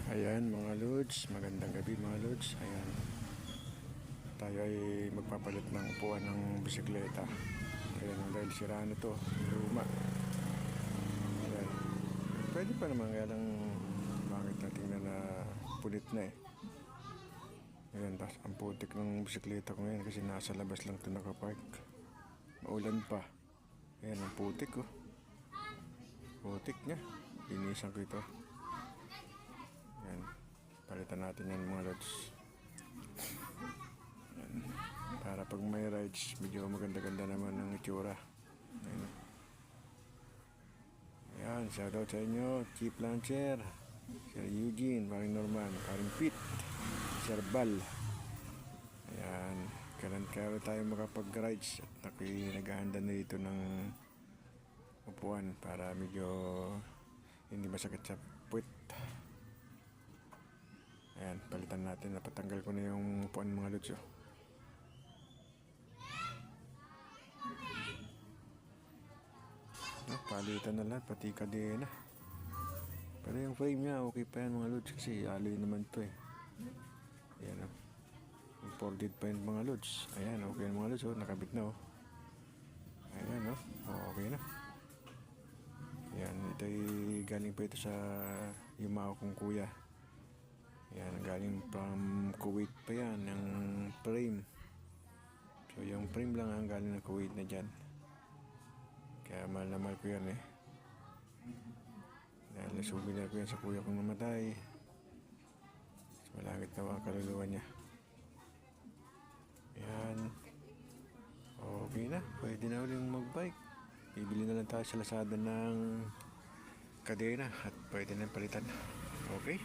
Ayan mga lods, magandang gabi mga lods. Ayan, tayo ay magpapalit ng upuan ng bisikleta. Ayan, dahil sira na to, luma. Ayan, pwede pa naman, kaya lang bakit natin na pulit na eh. Ayan, tapos ang putik ng bisikleta ko ngayon kasi nasa labas lang ito nakapark. Maulan pa. Ayan, ang putik oh. Putik niya, linisan ko ito. Ayan, palitan natin yan mga lods. Ayan, para pag may rides medyo maganda-ganda naman ng itsura. Ayan, ayan, shoutout sa inyo Chief Lancer, Sir Eugene, Maring Norman, Karin Pete, Sir Bal. Ayan, kailan tayo makapag-rides at naghahanda na dito ng upuan para medyo hindi masakit sa puwit. Ayan, palitan natin. Napatanggal ko na yung upuan mga lods oh. Palitan na lahat, pati kadena. Pero yung frame niya okay pa yan mga lods kasi alloy naman to eh. Ayan oh, imported pa yun mga lods. Ayan, okay mga lods oh, nakabit na oh. Ayan oh, okay na. Ayan, ito ay galing pa ito sa yumao kong kuya. Yan, galing from Kuwait pa yan, yung frame. So, yung frame lang ang galing ng Kuwait na dyan. Kaya mahal na mahal ko yan eh. Dahil nasubila ko yan sa kuya kong namatay. So, malangit na ang kaluluwa niya. Yan. Okay na, pwede na uling mag-bike. Bibili na lang tayo sa Lazada ng kadena at pwede na palitan. Okay?